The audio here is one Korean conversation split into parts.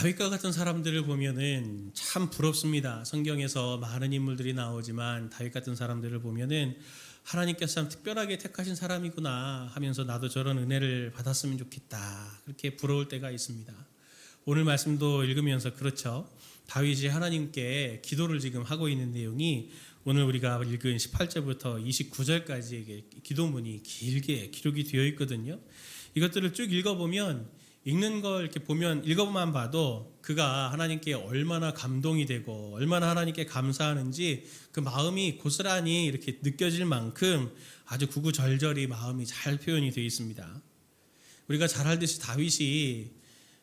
다윗과 같은 사람들을 보면은 참 부럽습니다. 성경에서 많은 인물들이 나오지만 다윗 같은 사람들을 보면은 하나님께서 참 특별하게 택하신 사람이구나 하면서 나도 저런 은혜를 받았으면 좋겠다, 그렇게 부러울 때가 있습니다. 오늘 말씀도 읽으면서 그렇죠. 다윗이 하나님께 기도를 지금 하고 있는 내용이 오늘 우리가 읽은 18절부터 29절까지의 기도문이 길게 기록이 되어 있거든요. 이것들을 쭉 읽어보면, 읽는 걸 이렇게 보면, 읽어만 봐도 그가 하나님께 얼마나 감동이 되고 얼마나 하나님께 감사하는지 그 마음이 고스란히 이렇게 느껴질 만큼 아주 구구절절히 마음이 잘 표현이 되어 있습니다. 우리가 잘 알듯이 다윗이,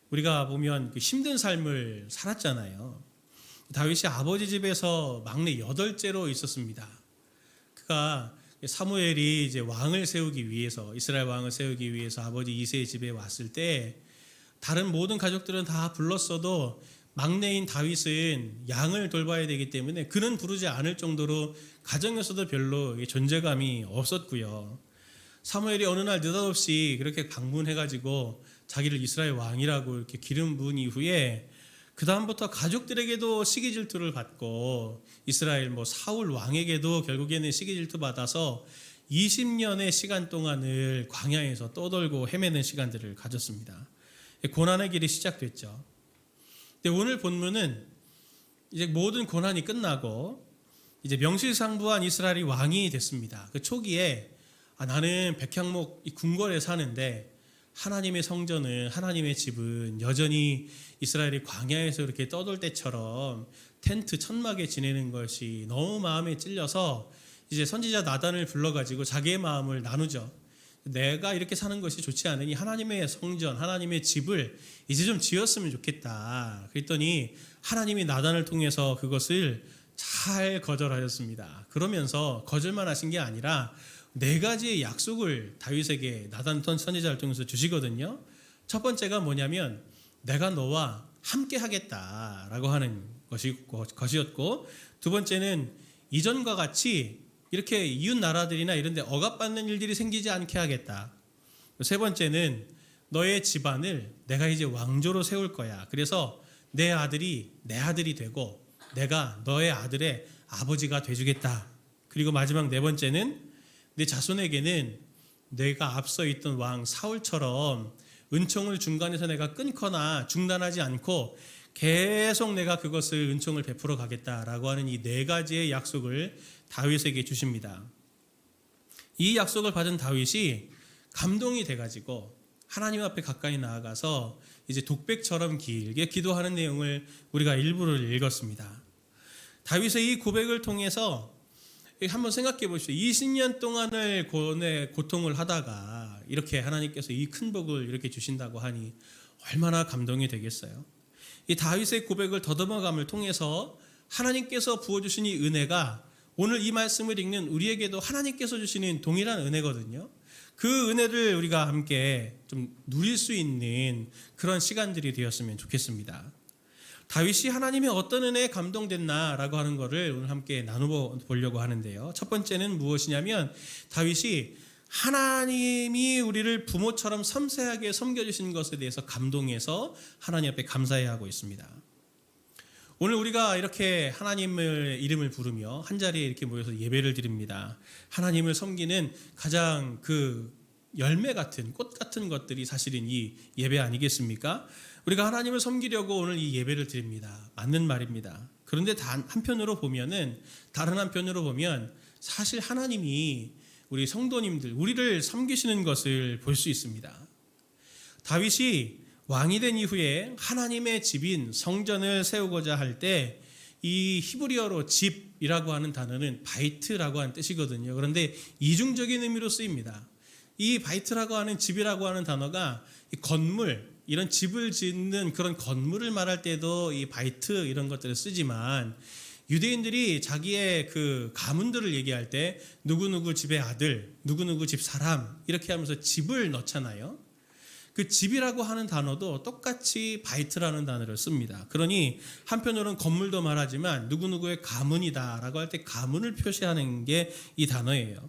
우리가 보면 그 힘든 삶을 살았잖아요. 다윗이 아버지 집에서 막내 8째로 있었습니다. 그가 사무엘이 이제 왕을 세우기 위해서, 이스라엘 왕을 세우기 위해서 아버지 이새의 집에 왔을 때 다른 모든 가족들은 다 불렀어도 막내인 다윗은 양을 돌봐야 되기 때문에 그는 부르지 않을 정도로 가정에서도 별로 존재감이 없었고요. 사무엘이 어느 날 느닷없이 그렇게 방문해가지고 자기를 이스라엘 왕이라고 이렇게 기름 부은 이후에 그 다음부터 가족들에게도 시기 질투를 받고 이스라엘 사울 왕에게도 결국에는 시기 질투 받아서 20년의 시간 동안을 광야에서 떠돌고 헤매는 시간들을 가졌습니다. 고난의 길이 시작됐죠. 근데 오늘 본문은 이제 모든 고난이 끝나고 이제 명실상부한 이스라엘이 왕이 됐습니다. 그 초기에 나는 백향목 궁궐에 사는데 하나님의 성전은, 하나님의 집은 여전히 이스라엘이 광야에서 이렇게 떠돌 때처럼 텐트 천막에 지내는 것이 너무 마음에 찔려서 이제 선지자 나단을 불러가지고 자기의 마음을 나누죠. 내가 이렇게 사는 것이 좋지 않으니 하나님의 성전, 하나님의 집을 이제 좀 지었으면 좋겠다. 그랬더니 하나님이 나단을 통해서 그것을 잘 거절하셨습니다. 그러면서 거절만 하신 게 아니라 4가지의 약속을 다윗에게 나단 선지자를 통해서 주시거든요. 첫 번째가 뭐냐면 내가 너와 함께 하겠다라고 하는 것이었고, 두 번째는 이전과 같이 이렇게 이웃 나라들이나 이런 데 억압받는 일들이 생기지 않게 하겠다. 세 번째는 너의 집안을 내가 이제 왕조로 세울 거야. 그래서 내 아들이 내 아들이 되고 내가 너의 아들의 아버지가 돼주겠다. 그리고 마지막 4번째는 내 자손에게는 내가 앞서 있던 왕 사울처럼 은총을 중간에서 내가 끊거나 중단하지 않고 계속 내가 그것을 은총을 베풀어 가겠다라고 하는 이 4가지의 약속을 다윗에게 주십니다. 이 약속을 받은 다윗이 감동이 돼가지고 하나님 앞에 가까이 나아가서 이제 독백처럼 길게 기도하는 내용을 우리가 일부를 읽었습니다. 다윗의 이 고백을 통해서 한번 생각해 보십시오. 20년 동안을 고통을 하다가 이렇게 하나님께서 이 큰 복을 이렇게 주신다고 하니 얼마나 감동이 되겠어요. 이 다윗의 고백을 더듬어감을 통해서 하나님께서 부어주신 이 은혜가 오늘 이 말씀을 읽는 우리에게도 하나님께서 주시는 동일한 은혜거든요. 그 은혜를 우리가 함께 좀 누릴 수 있는 그런 시간들이 되었으면 좋겠습니다. 다윗이 하나님의 어떤 은혜에 감동됐나라고 하는 것을 오늘 함께 나눠보려고 하는데요. 첫 번째는 무엇이냐면 다윗이 하나님이 우리를 부모처럼 섬세하게 섬겨주신 것에 대해서 감동해서 하나님 앞에 감사해야 하고 있습니다. 오늘 우리가 이렇게 하나님의 이름을 부르며 한자리에 이렇게 모여서 예배를 드립니다. 하나님을 섬기는 가장 그 열매 같은, 꽃 같은 것들이 사실은 이 예배 아니겠습니까? 우리가 하나님을 섬기려고 오늘 이 예배를 드립니다. 맞는 말입니다. 그런데 다른 한편으로 보면 사실 하나님이 우리 성도님들, 우리를 섬기시는 것을 볼 수 있습니다. 다윗이 왕이 된 이후에 하나님의 집인 성전을 세우고자 할 때 이 히브리어로 집이라고 하는 단어는 바이트라고 하는 뜻이거든요. 그런데 이중적인 의미로 쓰입니다. 이 바이트라고 하는 집이라고 하는 단어가 이 건물, 이런 집을 짓는 그런 건물을 말할 때도 이 바이트 이런 것들을 쓰지만 유대인들이 자기의 그 가문들을 얘기할 때 누구누구 집의 아들, 누구누구 집 사람 이렇게 하면서 집을 넣잖아요. 그 집이라고 하는 단어도 똑같이 바이트라는 단어를 씁니다. 그러니 한편으로는 건물도 말하지만 누구누구의 가문이다라고 할 때 가문을 표시하는 게 이 단어예요.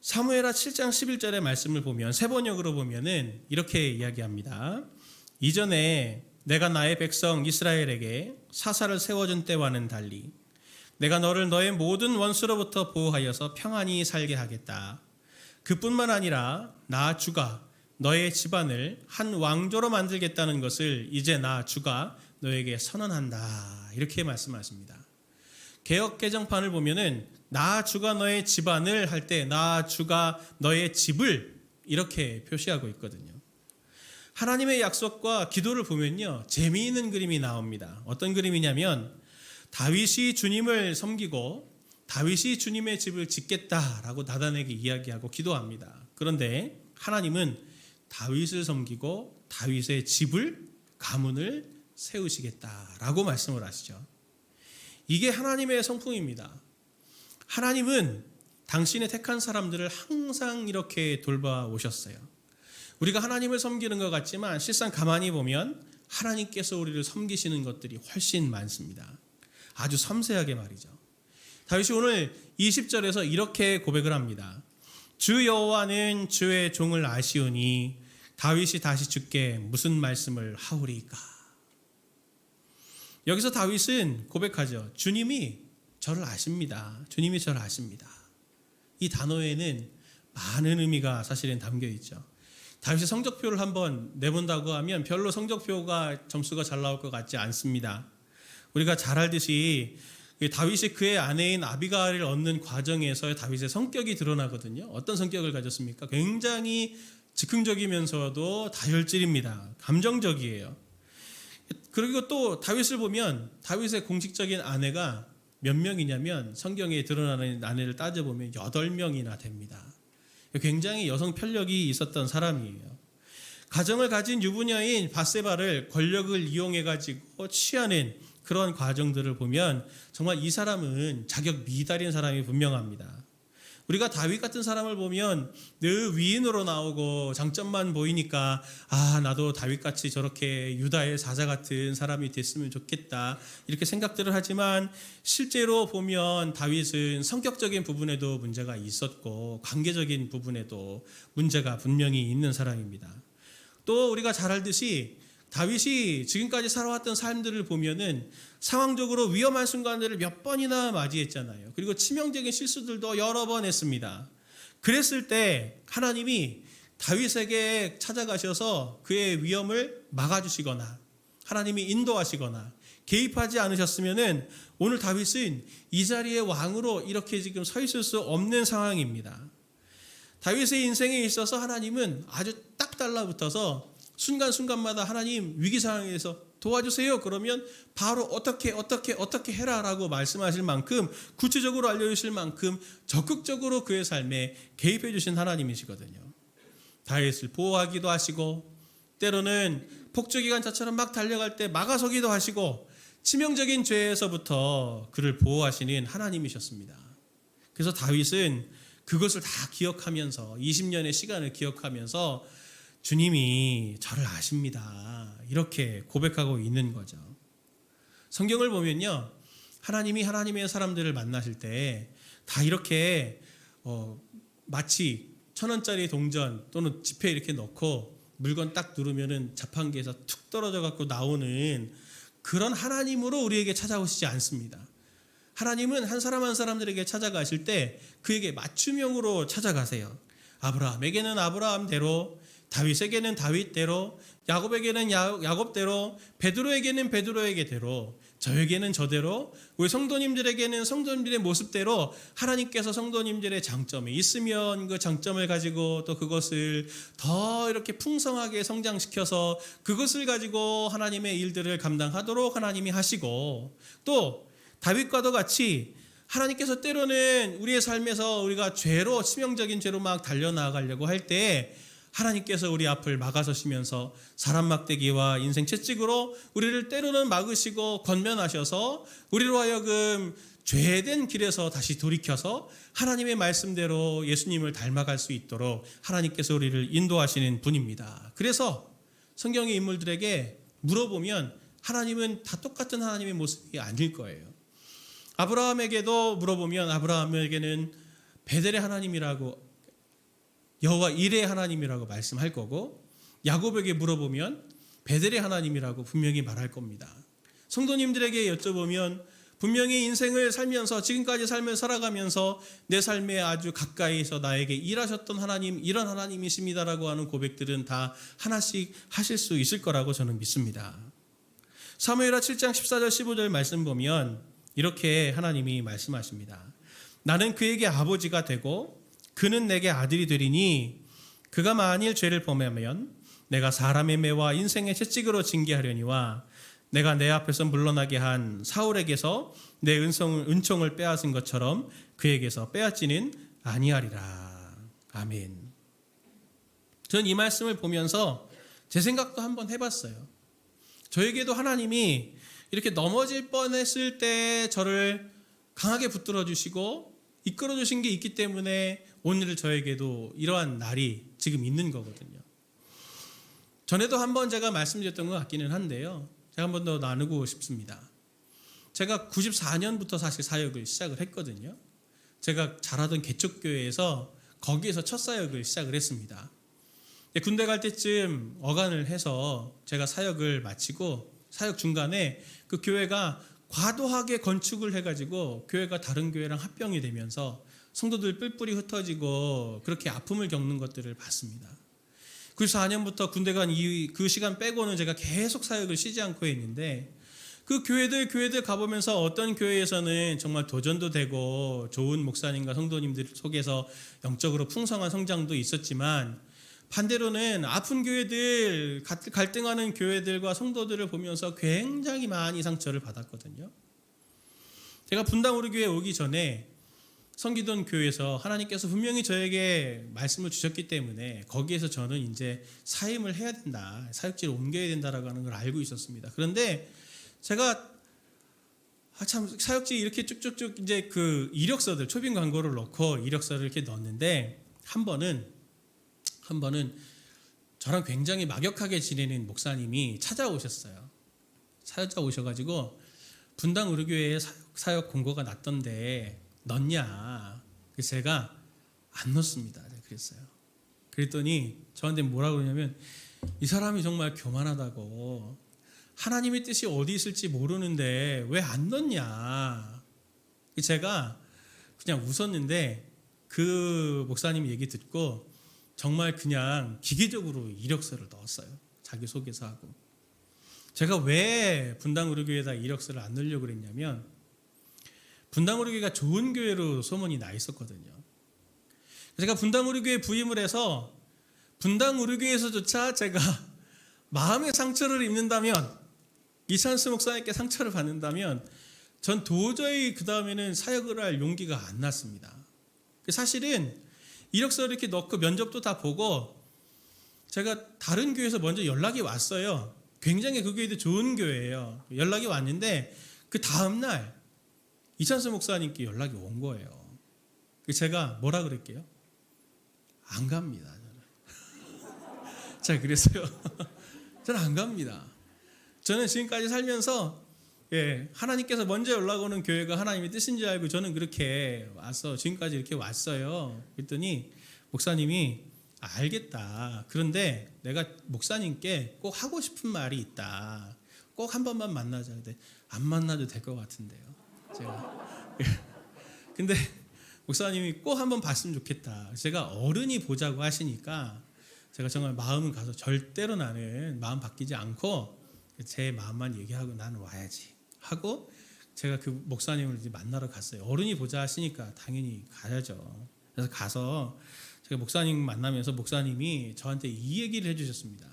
사무엘하 7장 11절의 말씀을 보면 세 번역으로 보면은 이렇게 이야기합니다. 이전에 내가 나의 백성 이스라엘에게 사사를 세워준 때와는 달리 내가 너를 너의 모든 원수로부터 보호하여서 평안히 살게 하겠다. 그뿐만 아니라 나 주가 너의 집안을 한 왕조로 만들겠다는 것을 이제 나 주가 너에게 선언한다. 이렇게 말씀하십니다. 개역 개정판을 보면은 나 주가 너의 집안을 할 때 나 주가 너의 집을 이렇게 표시하고 있거든요. 하나님의 약속과 기도를 보면요, 재미있는 그림이 나옵니다. 어떤 그림이냐면 다윗이 주님을 섬기고 다윗이 주님의 집을 짓겠다라고 나단에게 이야기하고 기도합니다. 그런데 하나님은 다윗을 섬기고 다윗의 집을, 가문을 세우시겠다라고 말씀을 하시죠. 이게 하나님의 성품입니다. 하나님은 당신의 택한 사람들을 항상 이렇게 돌봐오셨어요. 우리가 하나님을 섬기는 것 같지만 실상 가만히 보면 하나님께서 우리를 섬기시는 것들이 훨씬 많습니다. 아주 섬세하게 말이죠. 다윗이 오늘 20절에서 이렇게 고백을 합니다. 주 여호와는 주의 종을 아시오니 다윗이 다시 주께 무슨 말씀을 하오리까. 여기서 다윗은 고백하죠. 주님이 저를 아십니다. 주님이 저를 아십니다. 이 단어에는 많은 의미가 사실은 담겨 있죠. 다윗이 성적표를 한번 내본다고 하면 별로 성적표가 점수가 잘 나올 것 같지 않습니다. 우리가 잘 알듯이 다윗이 그의 아내인 아비가일을 얻는 과정에서 다윗의 성격이 드러나거든요. 어떤 성격을 가졌습니까? 굉장히 즉흥적이면서도 다혈질입니다. 감정적이에요. 그리고 또 다윗을 보면 다윗의 공식적인 아내가 몇 명이냐면 성경에 드러나는 아내를 따져보면 8명이나 됩니다. 굉장히 여성 편력이 있었던 사람이에요. 가정을 가진 유부녀인 밧세바를 권력을 이용해가지고 취하는 그런 과정들을 보면 정말 이 사람은 자격 미달인 사람이 분명합니다. 우리가 다윗 같은 사람을 보면 늘 위인으로 나오고 장점만 보이니까 나도 다윗같이 저렇게 유다의 사자 같은 사람이 됐으면 좋겠다 이렇게 생각들을 하지만 실제로 보면 다윗은 성격적인 부분에도 문제가 있었고 관계적인 부분에도 문제가 분명히 있는 사람입니다. 또 우리가 잘 알듯이 다윗이 지금까지 살아왔던 삶들을 보면은 상황적으로 위험한 순간들을 몇 번이나 맞이했잖아요. 그리고 치명적인 실수들도 여러 번 했습니다. 그랬을 때 하나님이 다윗에게 찾아가셔서 그의 위험을 막아주시거나 하나님이 인도하시거나 개입하지 않으셨으면은 오늘 다윗은 이 자리에 왕으로 이렇게 지금 서 있을 수 없는 상황입니다. 다윗의 인생에 있어서 하나님은 아주 딱 달라붙어서 순간순간마다 하나님 위기 상황에서 도와주세요. 그러면 바로 어떻게 해라라고 말씀하실 만큼 구체적으로 알려주실 만큼 적극적으로 그의 삶에 개입해 주신 하나님이시거든요. 다윗을 보호하기도 하시고 때로는 폭주기관차처럼 막 달려갈 때 막아서기도 하시고 치명적인 죄에서부터 그를 보호하시는 하나님이셨습니다. 그래서 다윗은 그것을 다 기억하면서 20년의 시간을 기억하면서 주님이 저를 아십니다. 이렇게 고백하고 있는 거죠. 성경을 보면요. 하나님이 하나님의 사람들을 만나실 때 다 이렇게 마치 1,000원짜리 동전 또는 지폐 이렇게 넣고 물건 딱 누르면은 자판기에서 툭 떨어져 갖고 나오는 그런 하나님으로 우리에게 찾아오시지 않습니다. 하나님은 한 사람 한 사람들에게 찾아가실 때 그에게 맞춤형으로 찾아가세요. 아브라함에게는 아브라함대로, 다윗에게는 다윗대로, 야곱에게는 야곱대로, 베드로에게는 베드로에게대로, 저에게는 저대로, 우리 성도님들에게는 성도님들의 모습대로 하나님께서 성도님들의 장점이 있으면 그 장점을 가지고 또 그것을 더 이렇게 풍성하게 성장시켜서 그것을 가지고 하나님의 일들을 감당하도록 하나님이 하시고, 또 다윗과도 같이 하나님께서 때로는 우리의 삶에서 우리가 죄로 치명적인 죄로 막 달려나가려고 할 때 하나님께서 우리 앞을 막아서시면서 사람 막대기와 인생 채찍으로 우리를 때로는 막으시고 권면하셔서 우리로 하여금 죄된 길에서 다시 돌이켜서 하나님의 말씀대로 예수님을 닮아갈 수 있도록 하나님께서 우리를 인도하시는 분입니다. 그래서 성경의 인물들에게 물어보면 하나님은 다 똑같은 하나님의 모습이 아닐 거예요. 아브라함에게도 물어보면 아브라함에게는 베델의 하나님이라고 여호와 일의 하나님이라고 말씀할 거고, 야곱에게 물어보면 베델의 하나님이라고 분명히 말할 겁니다. 성도님들에게 여쭤보면 분명히 인생을 살면서 지금까지 삶을 살아가면서 내 삶에 아주 가까이서 나에게 일하셨던 하나님, 이런 하나님이십니다라고 하는 고백들은 다 하나씩 하실 수 있을 거라고 저는 믿습니다. 사무엘하 7장 14절 15절 말씀 보면 이렇게 하나님이 말씀하십니다. 나는 그에게 아버지가 되고 그는 내게 아들이 되리니 그가 만일 죄를 범하면 내가 사람의 매와 인생의 채찍으로 징계하려니와 내가 내 앞에서 물러나게 한 사울에게서 내 은총을 빼앗은 것처럼 그에게서 빼앗지는 아니하리라. 아멘. 저는 이 말씀을 보면서 제 생각도 한번 해봤어요. 저에게도 하나님이 이렇게 넘어질 뻔했을 때 저를 강하게 붙들어 주시고 이끌어 주신 게 있기 때문에 오늘 저에게도 이러한 날이 지금 있는 거거든요. 전에도 한번 제가 말씀드렸던 것 같기는 한데요. 제가 한 번 더 나누고 싶습니다. 제가 94년부터 사실 사역을 시작을 했거든요. 제가 자라던 개척교회에서 거기에서 첫 사역을 시작을 했습니다. 군대 갈 때쯤 어간을 해서 제가 사역을 마치고 사역 중간에 그 교회가 과도하게 건축을 해가지고 교회가 다른 교회랑 합병이 되면서 성도들 뿔뿔이 흩어지고 그렇게 아픔을 겪는 것들을 봤습니다. 94년부터 군대 간 그 시간 빼고는 제가 계속 사역을 쉬지 않고 했는데 그 교회들 가보면서 어떤 교회에서는 정말 도전도 되고 좋은 목사님과 성도님들 속에서 영적으로 풍성한 성장도 있었지만 반대로는 아픈 교회들, 갈등하는 교회들과 성도들을 보면서 굉장히 많이 상처를 받았거든요. 제가 분당 우리 교회 오기 전에 성기돈 교회에서 하나님께서 분명히 저에게 말씀을 주셨기 때문에 거기에서 저는 이제 사임을 해야 된다, 사역지를 옮겨야 된다라고 하는 걸 알고 있었습니다. 그런데 제가 참 사역지 이렇게 쭉쭉쭉 이제 그 이력서들 초빙 광고를 넣고 이력서를 이렇게 넣었는데 한 번은 저랑 굉장히 막역하게 지내는 목사님이 찾아오셨어요. 찾아오셔가지고 분당 우리 교회에 사역 공고가 났던데 넣냐? 그래서 제가 안 넣습니다. 그랬어요. 그랬더니 저한테 뭐라 그러냐면 이 사람이 정말 교만하다고 하나님의 뜻이 어디 있을지 모르는데 왜 안 넣냐? 제가 그냥 웃었는데 그 목사님 얘기 듣고 정말 그냥 기계적으로 이력서를 넣었어요. 자기소개서하고. 제가 왜 분당 우리 교회에다 이력서를 안 넣으려고 그랬냐면 분당 우리 교회가 좋은 교회로 소문이 나 있었거든요. 제가 분당 우리 교회에 부임을 해서 분당 우리 교회에서조차 제가 마음의 상처를 입는다면 이찬수 목사님께 상처를 받는다면 전 도저히 그 다음에는 사역을 할 용기가 안 났습니다. 사실은 이력서를 이렇게 넣고 면접도 다 보고 제가 다른 교회에서 먼저 연락이 왔어요. 굉장히 그 교회도 좋은 교회예요. 연락이 왔는데 그 다음날 이찬수 목사님께 연락이 온 거예요. 제가 뭐라 그럴게요? 안 갑니다. 저는. 자, 그랬어요. 저는 안 갑니다. 저는 지금까지 살면서 하나님께서 먼저 연락 오는 교회가 하나님의 뜻인 줄 알고 저는 그렇게 와서 지금까지 이렇게 왔어요. 그랬더니 목사님이 알겠다. 그런데 내가 목사님께 꼭 하고 싶은 말이 있다. 꼭 한 번만 만나자. 근데 안 만나도 될 것 같은데요. 제가. 근데 목사님이 꼭 한번 봤으면 좋겠다. 제가 어른이 보자고 하시니까 제가 정말 마음은 가서 절대로 나는 마음 바뀌지 않고 제 마음만 얘기하고 나는 와야지 하고 제가 그 목사님을 이제 만나러 갔어요. 어른이 보자 하시니까 당연히 가야죠. 그래서 가서 제가 목사님 만나면서 목사님이 저한테 이 얘기를 해주셨습니다.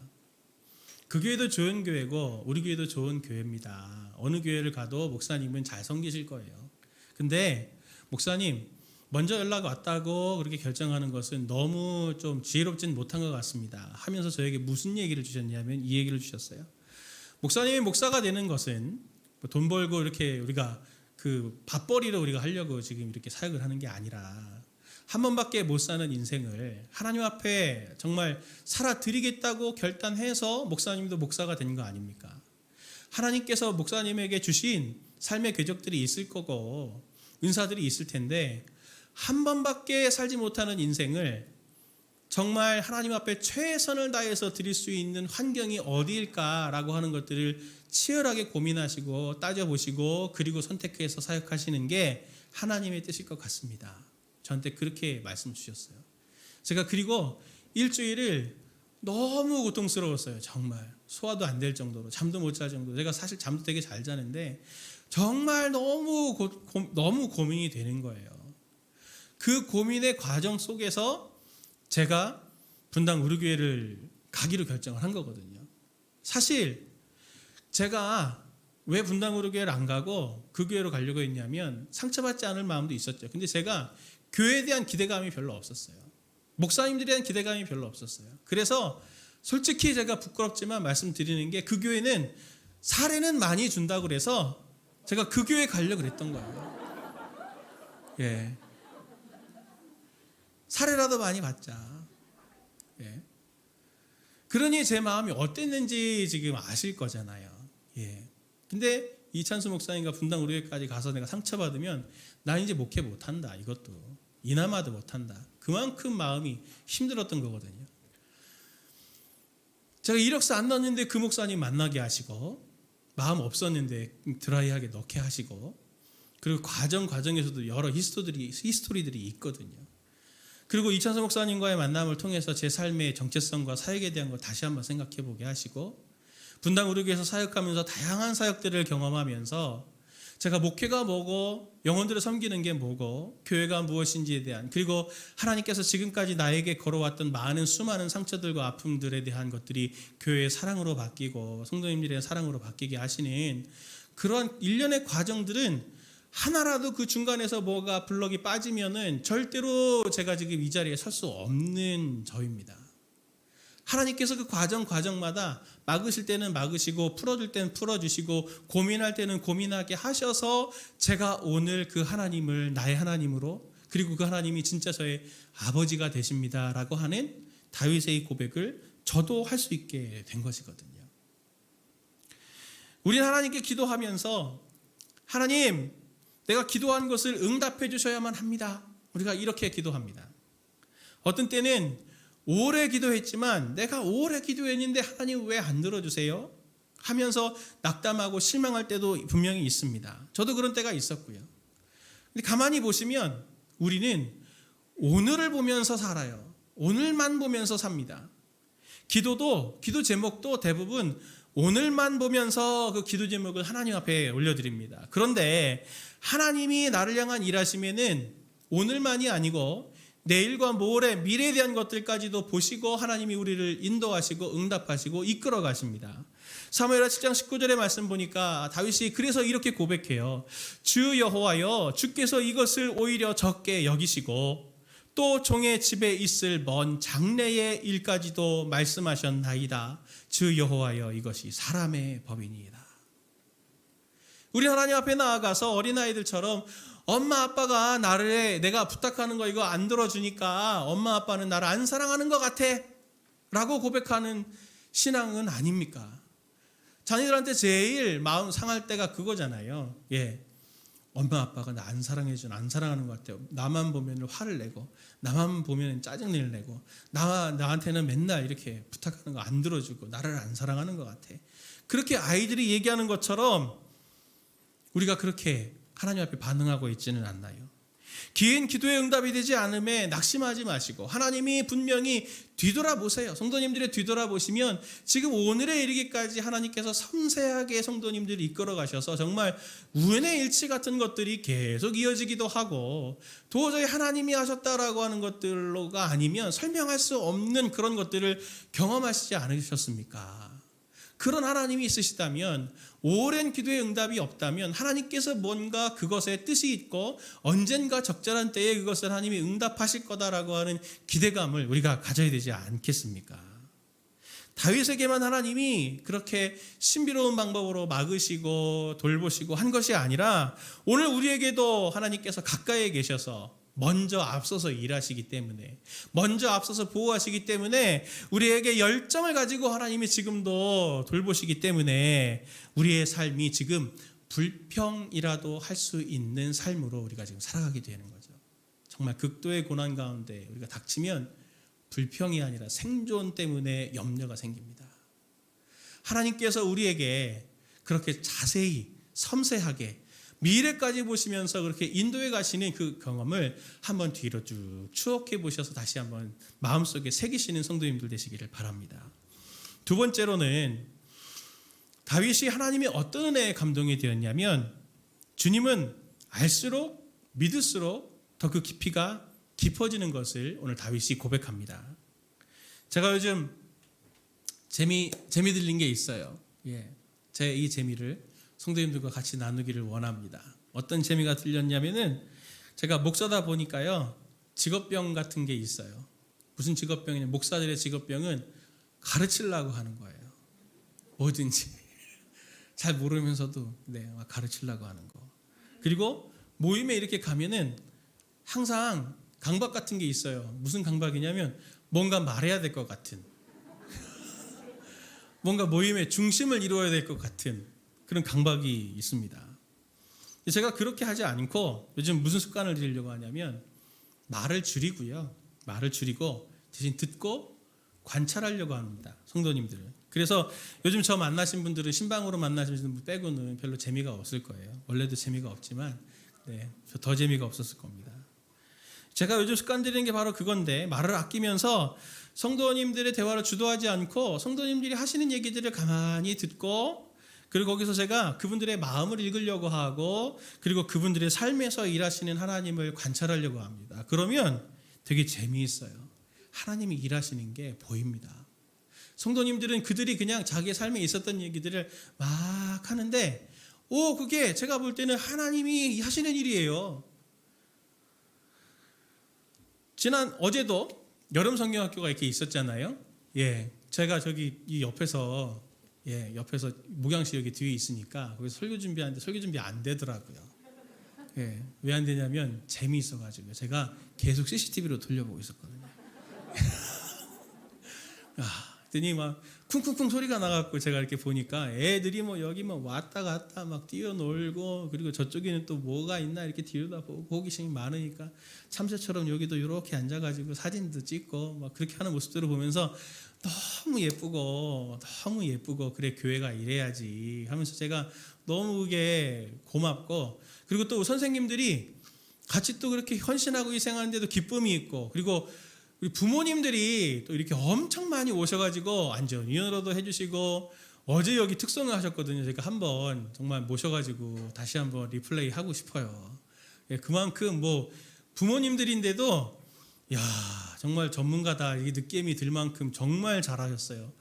그 교회도 좋은 교회고 우리 교회도 좋은 교회입니다. 어느 교회를 가도 목사님은 잘 섬기실 거예요. 근데 목사님 먼저 연락 왔다고 그렇게 결정하는 것은 너무 좀 지혜롭진 못한 것 같습니다. 하면서 저에게 무슨 얘기를 주셨냐면 이 얘기를 주셨어요. 목사님이 목사가 되는 것은 돈 벌고 이렇게 우리가 그 밥벌이로 우리가 하려고 지금 이렇게 사역을 하는 게 아니라 한 번밖에 못 사는 인생을 하나님 앞에 정말 살아드리겠다고 결단해서 목사님도 목사가 된 거 아닙니까? 하나님께서 목사님에게 주신 삶의 궤적들이 있을 거고 은사들이 있을 텐데 한 번밖에 살지 못하는 인생을 정말 하나님 앞에 최선을 다해서 드릴 수 있는 환경이 어디일까라고 하는 것들을 치열하게 고민하시고 따져보시고 그리고 선택해서 사역하시는 게 하나님의 뜻일 것 같습니다. 저한테 그렇게 말씀 주셨어요. 제가 그리고 일주일을 너무 고통스러웠어요. 정말 소화도 안 될 정도로, 잠도 못 잘 정도로. 제가 사실 잠도 되게 잘 자는데 정말 너무 고민이 되는 거예요. 그 고민의 과정 속에서 제가 분당 우르교회를 가기로 결정을 한 거거든요. 사실 제가 왜 분당 우르교회를 안 가고 그 교회로 가려고 했냐면 상처받지 않을 마음도 있었죠. 근데 제가 교회에 대한 기대감이 별로 없었어요. 목사님들에 대한 기대감이 별로 없었어요. 그래서 솔직히 제가 부끄럽지만 말씀드리는 게 그 교회는 사례는 많이 준다고 그래서 제가 그 교회 가려고 그랬던 거예요. 예. 사례라도 많이 받자. 예. 그러니 제 마음이 어땠는지 지금 아실 거잖아요. 예. 근데 이찬수 목사님과 분당 우리교회까지 가서 내가 상처받으면 나 이제 목회 못한다. 이것도 이나마도 못한다. 그만큼 마음이 힘들었던 거거든요. 제가 이력서 안 넣었는데 그 목사님 만나게 하시고 마음 없었는데 드라이하게 넣게 하시고 그리고 과정에서도 여러 히스토리들이 있거든요. 그리고 이찬수 목사님과의 만남을 통해서 제 삶의 정체성과 사역에 대한 걸 다시 한번 생각해 보게 하시고 분당 우르교회에서 사역하면서 다양한 사역들을 경험하면서 제가 목회가 뭐고 영혼들을 섬기는 게 뭐고 교회가 무엇인지에 대한 그리고 하나님께서 지금까지 나에게 걸어왔던 많은 수많은 상처들과 아픔들에 대한 것들이 교회의 사랑으로 바뀌고 성도님들의 사랑으로 바뀌게 하시는 그런 일련의 과정들은 하나라도 그 중간에서 뭐가 블럭이 빠지면은 절대로 제가 지금 이 자리에 설 수 없는 저입니다. 하나님께서 그 과정마다 막으실 때는 막으시고 풀어줄 때는 풀어주시고 고민할 때는 고민하게 하셔서 제가 오늘 그 하나님을 나의 하나님으로 그리고 그 하나님이 진짜 저의 아버지가 되십니다라고 하는 다윗의 이 고백을 저도 할 수 있게 된 것이거든요. 우리는 하나님께 기도하면서 하나님 내가 기도한 것을 응답해 주셔야만 합니다. 우리가 이렇게 기도합니다. 어떤 때는 오래 기도했지만 내가 오래 기도했는데 하나님 왜 안 들어주세요? 하면서 낙담하고 실망할 때도 분명히 있습니다. 저도 그런 때가 있었고요. 근데 가만히 보시면 우리는 오늘을 보면서 살아요. 오늘만 보면서 삽니다. 기도 제목도 대부분 오늘만 보면서 그 기도 제목을 하나님 앞에 올려드립니다. 그런데 하나님이 나를 향한 일하시면은 오늘만이 아니고 내일과 모레 미래에 대한 것들까지도 보시고 하나님이 우리를 인도하시고 응답하시고 이끌어 가십니다. 사무엘하 7장 19절의 말씀 보니까 다윗이 그래서 이렇게 고백해요. 주 여호와여 주께서 이것을 오히려 적게 여기시고 또 종의 집에 있을 먼 장래의 일까지도 말씀하셨나이다. 주 여호와여 이것이 사람의 법이니이다. 우리 하나님 앞에 나아가서 어린아이들처럼 엄마 아빠가 내가 부탁하는 거 이거 안 들어주니까 엄마 아빠는 나를 안 사랑하는 것 같아 라고 고백하는 신앙은 아닙니까? 자녀들한테 제일 마음 상할 때가 그거잖아요. 예. 엄마 아빠가 나 안 사랑하는 것 같아요. 나만 보면 화를 내고 나만 보면 짜증을 내고 나한테는 맨날 이렇게 부탁하는 거 안 들어주고 나를 안 사랑하는 것 같아. 그렇게 아이들이 얘기하는 것처럼 우리가 그렇게 하나님 앞에 반응하고 있지는 않나요? 긴 기도의 응답이 되지 않음에 낙심하지 마시고 하나님이 분명히 뒤돌아보세요. 성도님들의 뒤돌아보시면 지금 오늘에 이르기까지 하나님께서 섬세하게 성도님들을 이끌어 가셔서 정말 우연의 일치 같은 것들이 계속 이어지기도 하고 도저히 하나님이 하셨다라고 하는 것들로가 아니면 설명할 수 없는 그런 것들을 경험하시지 않으셨습니까? 그런 하나님이 있으시다면 오랜 기도의 응답이 없다면 하나님께서 뭔가 그것에 뜻이 있고 언젠가 적절한 때에 그것을 하나님이 응답하실 거다라고 하는 기대감을 우리가 가져야 되지 않겠습니까? 다윗에게만 하나님이 그렇게 신비로운 방법으로 막으시고 돌보시고 한 것이 아니라 오늘 우리에게도 하나님께서 가까이에 계셔서 먼저 앞서서 일하시기 때문에 먼저 앞서서 보호하시기 때문에 우리에게 열정을 가지고 하나님이 지금도 돌보시기 때문에 우리의 삶이 지금 불평이라도 할 수 있는 삶으로 우리가 지금 살아가게 되는 거죠. 정말 극도의 고난 가운데 우리가 닥치면 불평이 아니라 생존 때문에 염려가 생깁니다. 하나님께서 우리에게 그렇게 자세히 섬세하게 미래까지 보시면서 그렇게 인도해 가시는 그 경험을 한번 뒤로 쭉 추억해 보셔서 다시 한번 마음속에 새기시는 성도님들 되시기를 바랍니다. 두 번째로는 다윗이 하나님의 어떤 은혜에 감동이 되었냐면 주님은 알수록 믿을수록 더 그 깊이가 깊어지는 것을 오늘 다윗이 고백합니다. 제가 요즘 재미 들린 게 있어요. 제 이 재미를 성도님들과 같이 나누기를 원합니다. 어떤 재미가 들렸냐면은 제가 목사다 보니까요, 직업병 같은 게 있어요. 무슨 직업병이냐? 목사들의 직업병은 가르치려고 하는 거예요. 뭐든지 잘 모르면서도 막 가르치려고 하는 거. 그리고 모임에 이렇게 가면은 항상 강박 같은 게 있어요. 무슨 강박이냐면 뭔가 말해야 될 것 같은, 뭔가 모임의 중심을 이루어야 될 것 같은 그런 강박이 있습니다. 제가 그렇게 하지 않고 요즘 무슨 습관을 들이려고 하냐면 말을 줄이고요. 말을 줄이고 대신 듣고 관찰하려고 합니다. 성도님들은. 그래서 요즘 저 만나신 분들은 신방으로 만나신 분 빼고는 별로 재미가 없을 거예요. 원래도 재미가 없지만 더 재미가 없었을 겁니다. 제가 요즘 습관 들이는 게 바로 그건데, 말을 아끼면서 성도님들의 대화를 주도하지 않고 성도님들이 하시는 얘기들을 가만히 듣고, 그리고 거기서 제가 그분들의 마음을 읽으려고 하고, 그리고 그분들의 삶에서 일하시는 하나님을 관찰하려고 합니다. 그러면 되게 재미있어요. 하나님이 일하시는 게 보입니다. 성도님들은 그들이 그냥 자기의 삶에 있었던 얘기들을 막 하는데, 그게 제가 볼 때는 하나님이 하시는 일이에요. 어제도 여름 성경학교가 이렇게 있었잖아요. 제가 저기 이 옆에서 목양실 여기 뒤에 있으니까 거기서 설교 준비하는데 설교 준비 안 되더라고요. 왜 안 되냐면 재미있어가지고요. 제가 계속 CCTV로 돌려보고 있었거든요. 그랬더니 막 쿵쿵쿵 소리가 나갖고 제가 이렇게 보니까 애들이 여기 왔다 갔다 막 뛰어놀고, 그리고 저쪽에는 또 뭐가 있나 이렇게 뒤로다보고 호기심이 많으니까 참새처럼 여기도 이렇게 앉아가지고 사진도 찍고 막 그렇게 하는 모습들을 보면서 너무 예쁘고 그래 교회가 이래야지 하면서 제가 너무 그게 고맙고, 그리고 또 선생님들이 같이 또 그렇게 헌신하고 희생하는데도 기쁨이 있고, 그리고 우리 부모님들이 또 이렇게 엄청 많이 오셔가지고 안전위원으로도 해주시고, 어제 여기 특성을 하셨거든요. 제가 한번 정말 모셔가지고 다시 한번 리플레이 하고 싶어요. 그만큼 부모님들인데도 정말 전문가다 이 느낌이 들 만큼 정말 잘하셨어요.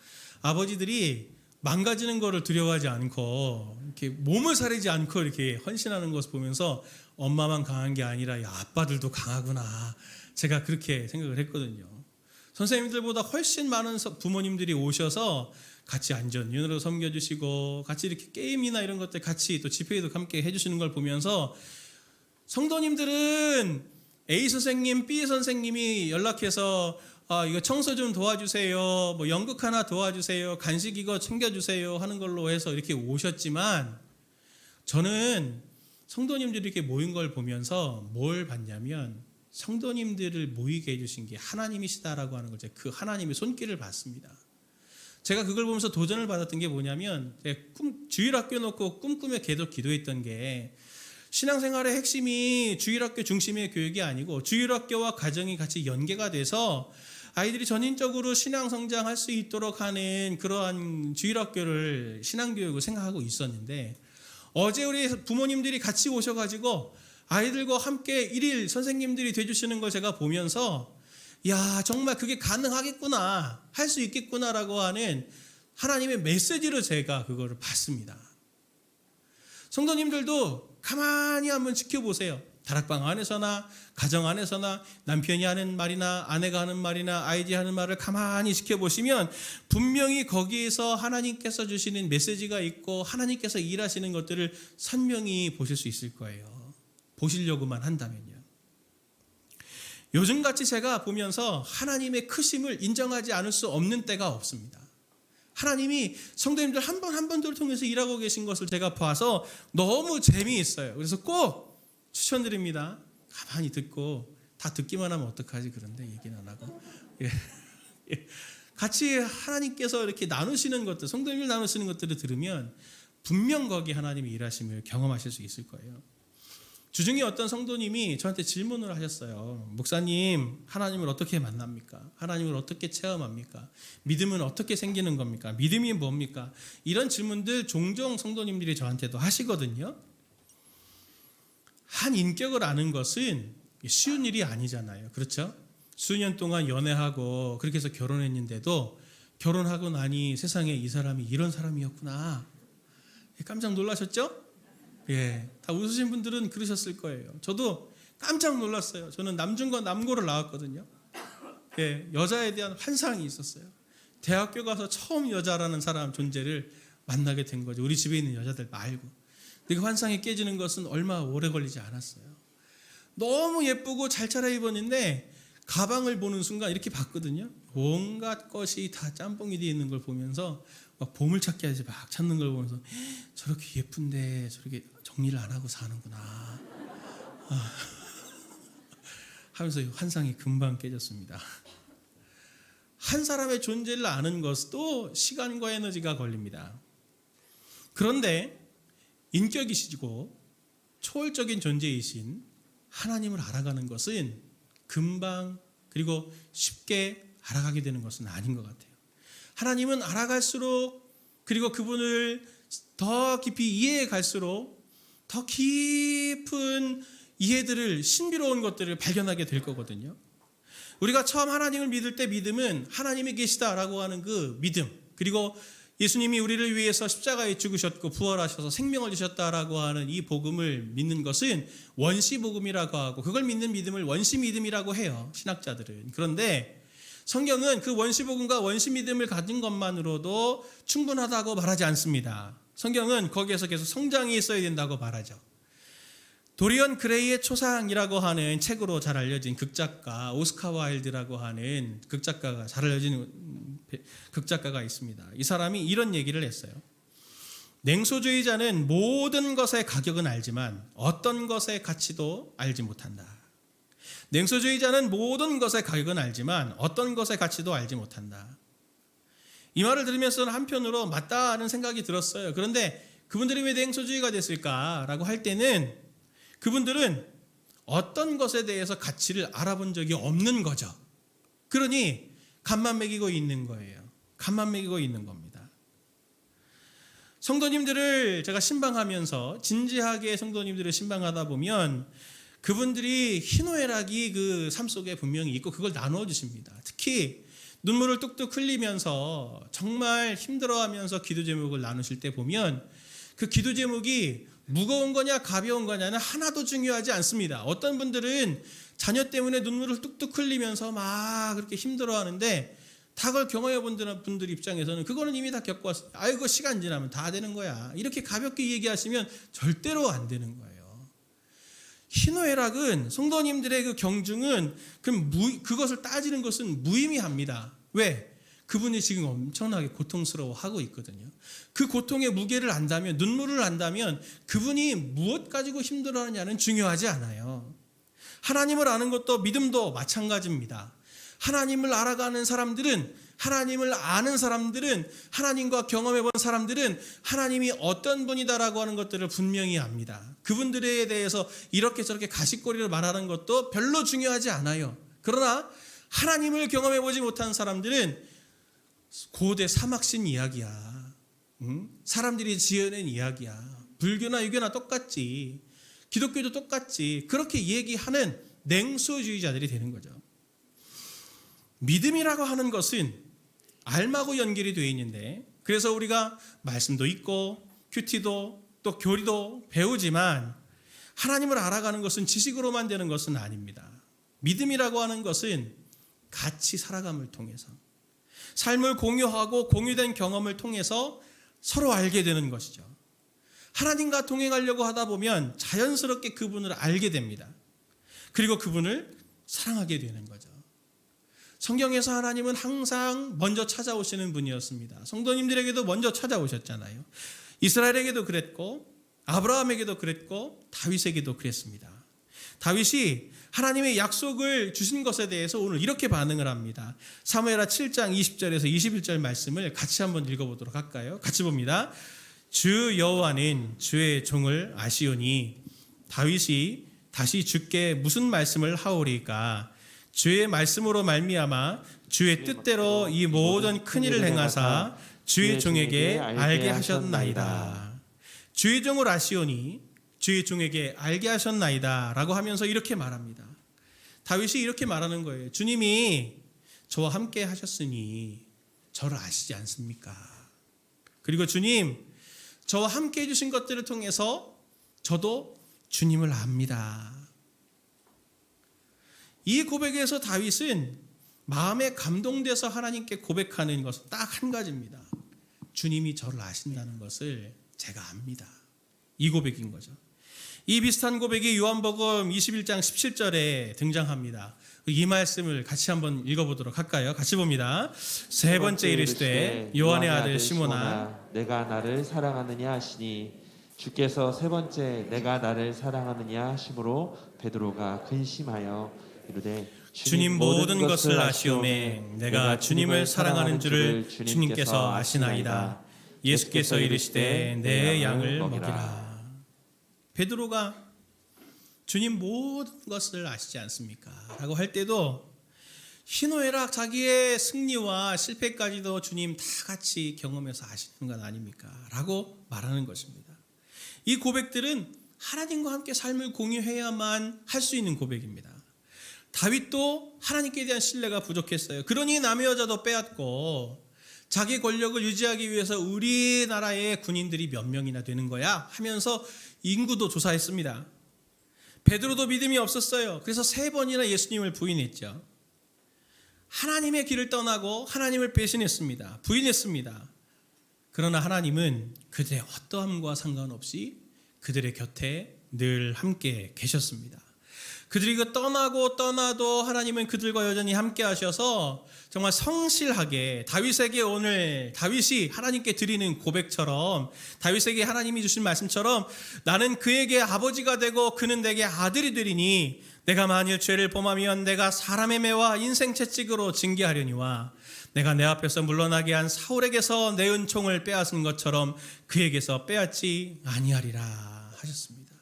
아버지들이 망가지는 거를 두려워하지 않고 이렇게 몸을 사리지 않고 이렇게 헌신하는 것을 보면서 엄마만 강한 게 아니라 아빠들도 강하구나, 제가 그렇게 생각을 했거든요. 선생님들보다 훨씬 많은 부모님들이 오셔서 같이 안전위원으로 섬겨주시고, 같이 이렇게 게임이나 이런 것들 같이 또 집회에도 함께 해주시는 걸 보면서, 성도님들은 A 선생님, B 선생님이 연락해서 이거 청소 좀 도와주세요, 연극 하나 도와주세요, 간식 이거 챙겨주세요 하는 걸로 해서 이렇게 오셨지만, 저는 성도님들이 이렇게 모인 걸 보면서 뭘 봤냐면, 성도님들을 모이게 해주신 게 하나님이시다라고 하는 거죠. 그 하나님의 손길을 봤습니다. 제가 그걸 보면서 도전을 받았던 게 뭐냐면, 주일학교 놓고 꿈꾸며 계속 기도했던 게, 신앙생활의 핵심이 주일학교 중심의 교육이 아니고 주일학교와 가정이 같이 연계가 돼서 아이들이 전인적으로 신앙 성장할 수 있도록 하는 그러한 주일학교를, 신앙교육을 생각하고 있었는데, 어제 우리 부모님들이 같이 오셔가지고 아이들과 함께 일일 선생님들이 돼주시는 걸 제가 보면서, 정말 그게 가능하겠구나, 할 수 있겠구나라고 하는 하나님의 메시지로 제가 그거를 봤습니다. 성도님들도 가만히 한번 지켜보세요. 다락방 안에서나 가정 안에서나 남편이 하는 말이나 아내가 하는 말이나 아이들이 하는 말을 가만히 지켜보시면 분명히 거기에서 하나님께서 주시는 메시지가 있고 하나님께서 일하시는 것들을 선명히 보실 수 있을 거예요. 보시려고만 한다면요. 요즘같이 제가 보면서 하나님의 크심을 인정하지 않을 수 없는 때가 없습니다. 하나님이 성도님들 한 번 한 번들을 통해서 일하고 계신 것을 제가 봐서 너무 재미있어요. 그래서 꼭 추천드립니다. 가만히 듣고, 다 듣기만 하면 어떡하지, 그런데 얘기는 안 하고. 같이 하나님께서 이렇게 나누시는 것들, 성도님들 나누시는 것들을 들으면 분명 거기 하나님이 일하심을 경험하실 수 있을 거예요. 주중에 어떤 성도님이 저한테 질문을 하셨어요. 목사님, 하나님을 어떻게 만납니까? 하나님을 어떻게 체험합니까? 믿음은 어떻게 생기는 겁니까? 믿음이 뭡니까? 이런 질문들 종종 성도님들이 저한테도 하시거든요. 한 인격을 아는 것은 쉬운 일이 아니잖아요. 그렇죠? 수년 동안 연애하고 그렇게 해서 결혼했는데도 결혼하고 나니 세상에 이 사람이 이런 사람이었구나. 깜짝 놀라셨죠? 예, 다 웃으신 분들은 그러셨을 거예요. 저도 깜짝 놀랐어요. 저는 남중과 남고를 나왔거든요. 예, 여자에 대한 환상이 있었어요. 대학교 가서 처음 여자라는 사람 존재를 만나게 된 거죠. 우리 집에 있는 여자들 말고. 근데 그 환상이 깨지는 것은 얼마 오래 걸리지 않았어요. 너무 예쁘고 잘 차려입었는데 가방을 보는 순간 이렇게 봤거든요. 온갖 것이 다 짬뽕이 되어 있는 걸 보면서 막 보물찾기 하지 막 찾는 걸 보면서 저렇게 예쁜데 저렇게 정리를 안 하고 사는구나 하면서 환상이 금방 깨졌습니다. 한 사람의 존재를 아는 것도 시간과 에너지가 걸립니다. 그런데 인격이시고 초월적인 존재이신 하나님을 알아가는 것은 금방 그리고 쉽게 알아가게 되는 것은 아닌 것 같아요. 하나님은 알아갈수록 그리고 그분을 더 깊이 이해해 갈수록 더 깊은 이해들을 신비로운 것들을 발견하게 될 거거든요. 우리가 처음 하나님을 믿을 때 믿음은 하나님이 계시다라고 하는 그 믿음, 그리고 예수님이 우리를 위해서 십자가에 죽으셨고 부활하셔서 생명을 주셨다라고 하는 이 복음을 믿는 것은 원시 복음이라고 하고 그걸 믿는 믿음을 원시 믿음이라고 해요. 신학자들은. 그런데 성경은 그 원시 복음과 원시 믿음을 가진 것만으로도 충분하다고 말하지 않습니다. 성경은 거기에서 계속 성장이 있어야 된다고 말하죠. 도리언 그레이의 초상이라고 하는 책으로 잘 알려진 극작가 오스카 와일드라고 하는 극작가가 잘 알려진 극작가가 있습니다. 이 사람이 이런 얘기를 했어요. 냉소주의자는 모든 것의 가격은 알지만 어떤 것의 가치도 알지 못한다. 냉소주의자는 모든 것의 가격은 알지만 어떤 것의 가치도 알지 못한다. 이 말을 들으면서는 한편으로 맞다는 생각이 들었어요. 그런데 그분들이 왜 냉소주의가 됐을까라고 할 때는 그분들은 어떤 것에 대해서 가치를 알아본 적이 없는 거죠. 그러니 간만 먹이고 있는 거예요. 간만 먹이고 있는 겁니다. 성도님들을 제가 신방하면서 진지하게 성도님들을 신방하다 보면 그분들이 희노애락이 그 삶 속에 분명히 있고 그걸 나누어 주십니다. 특히 눈물을 뚝뚝 흘리면서 정말 힘들어하면서 기도 제목을 나누실 때 보면 그 기도 제목이 무거운 거냐 가벼운 거냐는 하나도 중요하지 않습니다. 어떤 분들은 자녀 때문에 눈물을 뚝뚝 흘리면서 막 그렇게 힘들어하는데 그걸 경험해 본 분들 입장에서는 그거는 이미 다 겪어왔어요. 아이고 시간 지나면 다 되는 거야. 이렇게 가볍게 얘기하시면 절대로 안 되는 거예요. 희노애락은 성도님들의 그 경중은 그것을 따지는 것은 무의미합니다. 왜? 그분이 지금 엄청나게 고통스러워하고 있거든요. 그 고통의 무게를 안다면, 눈물을 안다면 그분이 무엇 가지고 힘들어하느냐는 중요하지 않아요. 하나님을 아는 것도 믿음도 마찬가지입니다. 하나님을 알아가는 사람들은, 하나님을 아는 사람들은, 하나님과 경험해본 사람들은 하나님이 어떤 분이다라고 하는 것들을 분명히 압니다. 그분들에 대해서 이렇게 저렇게 가십거리를 말하는 것도 별로 중요하지 않아요. 그러나 하나님을 경험해보지 못한 사람들은 고대 사막신 이야기야. 사람들이 지어낸 이야기야. 불교나 유교나 똑같지. 기독교도 똑같지. 그렇게 얘기하는 냉소주의자들이 되는 거죠. 믿음이라고 하는 것은 알마고 연결이 되어 있는데, 그래서 우리가 말씀도 있고 큐티도 또 교리도 배우지만 하나님을 알아가는 것은 지식으로만 되는 것은 아닙니다. 믿음이라고 하는 것은 같이 살아감을 통해서 삶을 공유하고 공유된 경험을 통해서 서로 알게 되는 것이죠. 하나님과 동행하려고 하다 보면 자연스럽게 그분을 알게 됩니다. 그리고 그분을 사랑하게 되는 거죠. 성경에서 하나님은 항상 먼저 찾아오시는 분이었습니다. 성도님들에게도 먼저 찾아오셨잖아요. 이스라엘에게도 그랬고 아브라함에게도 그랬고 다윗에게도 그랬습니다. 다윗이 하나님의 약속을 주신 것에 대해서 오늘 이렇게 반응을 합니다. 사무엘하 7장 20절에서 21절 말씀을 같이 한번 읽어보도록 할까요? 같이 봅니다. 주 여호와는 주의 종을 아시오니 다윗이 다시 주께 무슨 말씀을 하오리까? 주의 말씀으로 말미암아 주의 뜻대로 이 모든 큰 일을 행하사 주의 종에게 알게 하셨나이다. 주의 종을 아시오니 주의 종에게 알게 하셨나이다 라고 하면서 이렇게 말합니다. 다윗이 이렇게 말하는 거예요. 주님이 저와 함께 하셨으니 저를 아시지 않습니까? 그리고 주님, 저와 함께 해주신 것들을 통해서 저도 주님을 압니다. 이 고백에서 다윗은 마음에 감동돼서 하나님께 고백하는 것은 딱 한 가지입니다. 주님이 저를 아신다는 것을 제가 압니다. 이 고백인 거죠. 이 비슷한 고백이 요한복음 21장 17절에 등장합니다. 이 말씀을 같이 한번 읽어보도록 할까요? 같이 봅니다. 세 번째 이르시되 요한의 아들 시몬아 내가 나를 사랑하느냐 하시니 주께서 세 번째 내가 나를 사랑하느냐 하심으로 베드로가 근심하여 이르되 주님 모든 것을 아시오매 내가 주님을 사랑하는 줄을 주님께서 아시나이다. 예수께서 이르시되 내 양을 먹이라. 베드로가 주님 모든 것을 아시지 않습니까? 라고 할 때도 희노애락 자기의 승리와 실패까지도 주님 다 같이 경험해서 아시는 건 아닙니까? 라고 말하는 것입니다. 이 고백들은 하나님과 함께 삶을 공유해야만 할 수 있는 고백입니다. 다윗도 하나님께 대한 신뢰가 부족했어요. 그러니 남의 여자도 빼앗고 자기 권력을 유지하기 위해서 우리나라의 군인들이 몇 명이나 되는 거야 하면서 인구도 조사했습니다. 베드로도 믿음이 없었어요. 그래서 3번이나 예수님을 부인했죠. 하나님의 길을 떠나고 하나님을 배신했습니다. 부인했습니다. 그러나 하나님은 그들의 어떠함과 상관없이 그들의 곁에 늘 함께 계셨습니다. 그들이 떠나고 떠나도 하나님은 그들과 여전히 함께 하셔서 정말 성실하게 다윗에게 오늘 다윗이 하나님께 드리는 고백처럼 다윗에게 하나님이 주신 말씀처럼 나는 그에게 아버지가 되고 그는 내게 아들이 되리니 내가 만일 죄를 범하면 내가 사람의 매와 인생 채찍으로 징계하려니와 내가 내 앞에서 물러나게 한 사울에게서 내 은총을 빼앗은 것처럼 그에게서 빼앗지 아니하리라 하셨습니다.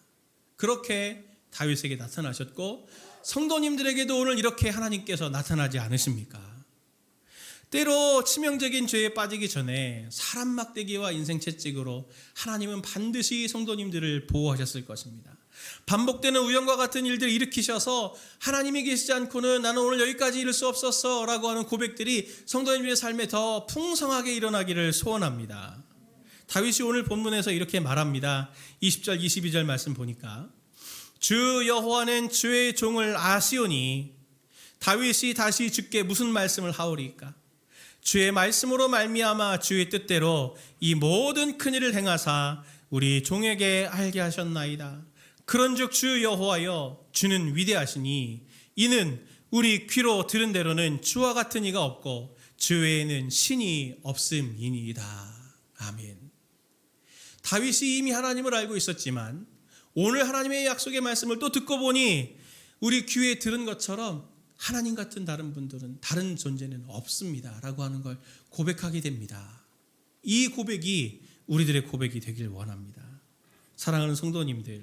그렇게 다윗에게 나타나셨고 성도님들에게도 오늘 이렇게 하나님께서 나타나지 않으십니까? 때로 치명적인 죄에 빠지기 전에 사람 막대기와 인생 채찍으로 하나님은 반드시 성도님들을 보호하셨을 것입니다. 반복되는 우연과 같은 일들을 일으키셔서 하나님이 계시지 않고는 나는 오늘 여기까지 이를 수 없었어 라고 하는 고백들이 성도님들의 삶에 더 풍성하게 일어나기를 소원합니다. 다윗이 오늘 본문에서 이렇게 말합니다. 20절 22절 말씀 보니까 주 여호와는 주의 종을 아시오니 다윗이 다시 주께 무슨 말씀을 하오리까? 주의 말씀으로 말미암아 주의 뜻대로 이 모든 큰 일을 행하사 우리 종에게 알게 하셨나이다. 그런즉 주 여호와여 주는 위대하시니 이는 우리 귀로 들은 대로는 주와 같은 이가 없고 주 외에는 신이 없음이니이다. 아멘. 다윗이 이미 하나님을 알고 있었지만 오늘 하나님의 약속의 말씀을 또 듣고 보니 우리 귀에 들은 것처럼 하나님 같은 다른 분들은 다른 존재는 없습니다 라고 하는 걸 고백하게 됩니다. 이 고백이 우리들의 고백이 되길 원합니다. 사랑하는 성도님들의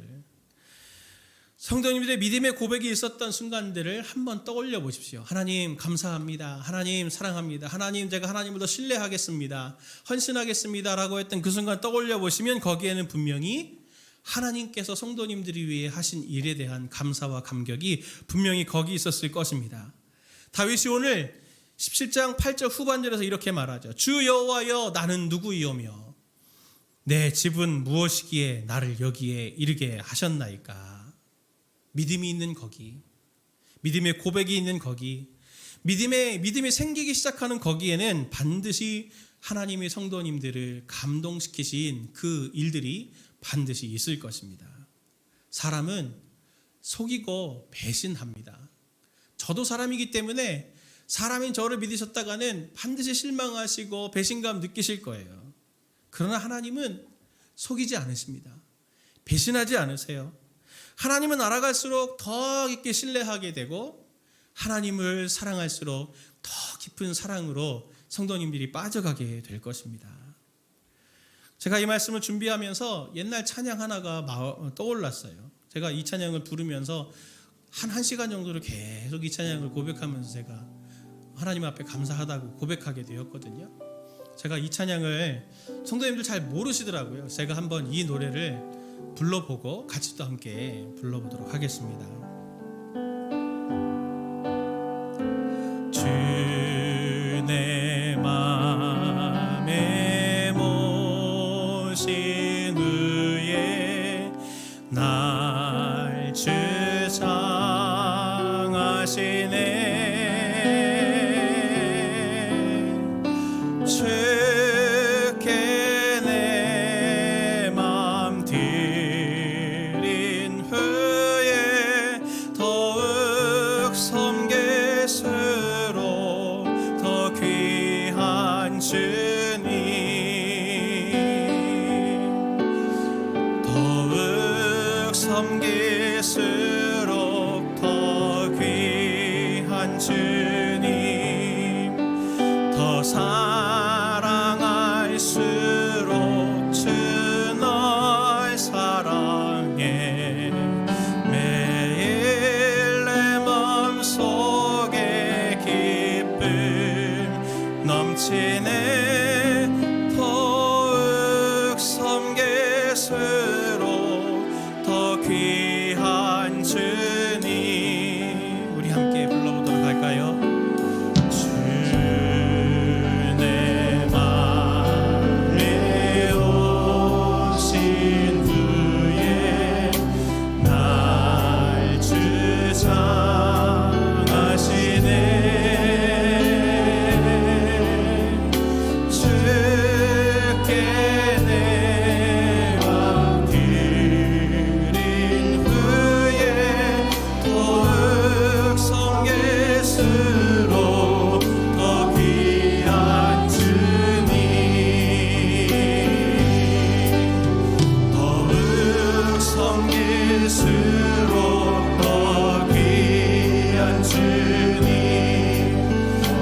믿음의 고백이 있었던 순간들을 한번 떠올려 보십시오. 하나님 감사합니다. 하나님 사랑합니다. 하나님 제가 하나님을 더 신뢰하겠습니다. 헌신하겠습니다 라고 했던 그 순간 떠올려 보시면 거기에는 분명히 하나님께서 성도님들이 위해 하신 일에 대한 감사와 감격이 분명히 거기 있었을 것입니다. 다윗이 오늘 17장 8절 후반절에서 이렇게 말하죠. 주 여호와여 나는 누구이오며 내 집은 무엇이기에 나를 여기에 이르게 하셨나이까. 믿음이 있는 거기, 믿음의 고백이 있는 거기, 믿음이 생기기 시작하는 거기에는 반드시 하나님의 성도님들을 감동시키신 그 일들이 반드시 있을 것입니다. 사람은 속이고 배신합니다. 저도 사람이기 때문에 사람인 저를 믿으셨다가는 반드시 실망하시고 배신감 느끼실 거예요. 그러나 하나님은 속이지 않으십니다. 배신하지 않으세요. 하나님을 알아갈수록 더 깊게 신뢰하게 되고 하나님을 사랑할수록 더 깊은 사랑으로 성도님들이 빠져가게 될 것입니다. 제가 이 말씀을 준비하면서 옛날 찬양 하나가 떠올랐어요. 제가 이 찬양을 부르면서 한 1시간 정도를 계속 이 찬양을 고백하면서 제가 하나님 앞에 감사하다고 고백하게 되었거든요. 제가 이 찬양을 성도님들 잘 모르시더라고요. 제가 한번 이 노래를 불러보고 같이 또 함께 불러보도록 하겠습니다. 주 내 맘에 모신 후에 날 주장하시네. 주께 내 맘 드린 후에 더욱 섬길수록 더 귀한 주님, 더욱 섬길수록 더 귀한 주님, 더 사랑할수록 주 널 사랑해. 매일 내 맘속에 기쁨 넘치네. 더욱 섬길수록 더 귀한 주님. 우리 함께 불러보도록 할까요? 내 맘에 오신 후에 날 주장하시네. 주께 내 맘 드린 후에 더욱 섬길수록 더 귀한 주님, 더욱 섬길수록 더 귀한 주님,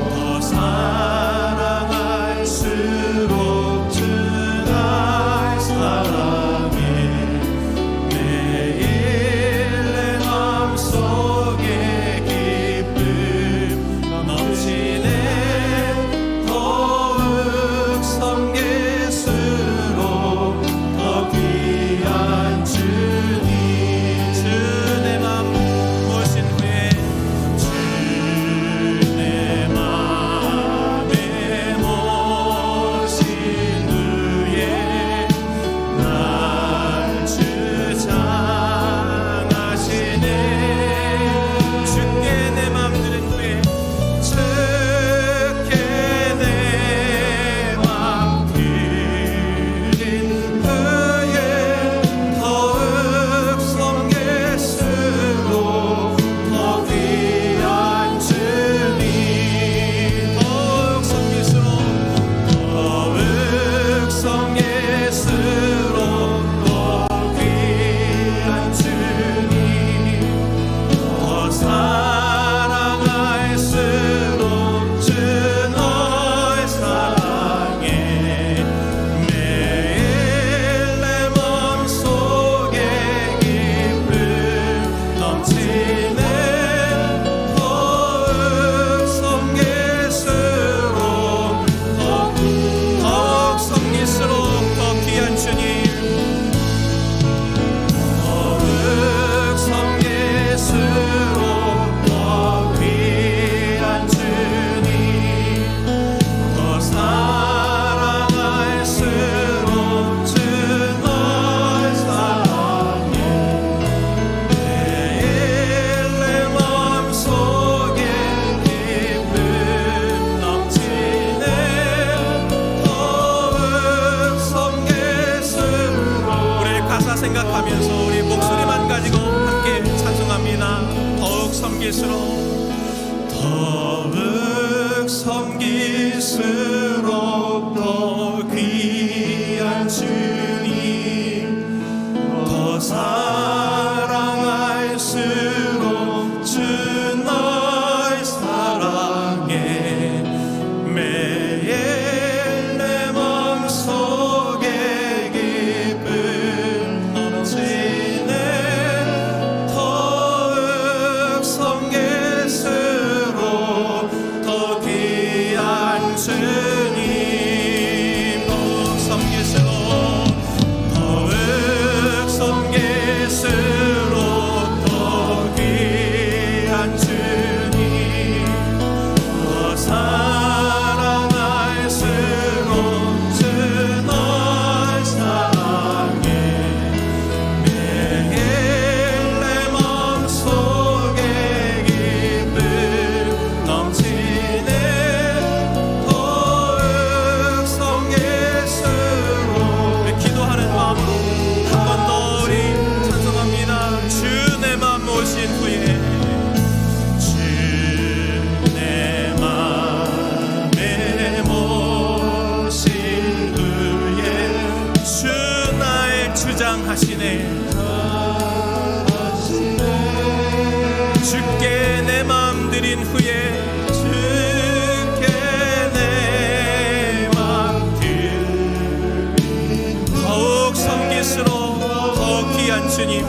더 사랑할수록 주 날 사랑해. 매일 내 맘속에 기쁨 넘치네. 더욱 섬길수록 더 귀한 주님. 주 내 맘 모신 후에 주 내 맘에 모신 후에 날 주장하시네. 주께 내 맘 드린 후에 주께 내 맘 드린 후에 더욱 섬길수록 더 귀한 주님, 더욱 섬길수록 더욱 섬길수록 더 귀한 주님, 더 사랑할수록 주 널 사랑해. 매일 내 맘속에 기쁨 넘치네. 더욱 섬길수록 더욱 섬길수록 더 귀한 주님, 더욱 섬길수록 더 귀한 주님, 더 사랑할수록 주 널 사랑해. 매일 내 맘속에 기쁨 넘치네. 더욱 섬길수록. 우리 가사 생각하면서 우리 목소리만 가지고 함께 찬송합니다. 더욱 섬길수록, 더욱 섬길수록 더 귀한 주님, 더 사랑할 주장하시네. 주께 내 마음 드린 후에 주께 내 마음 드린 더욱 섬길수록 더 귀한 주님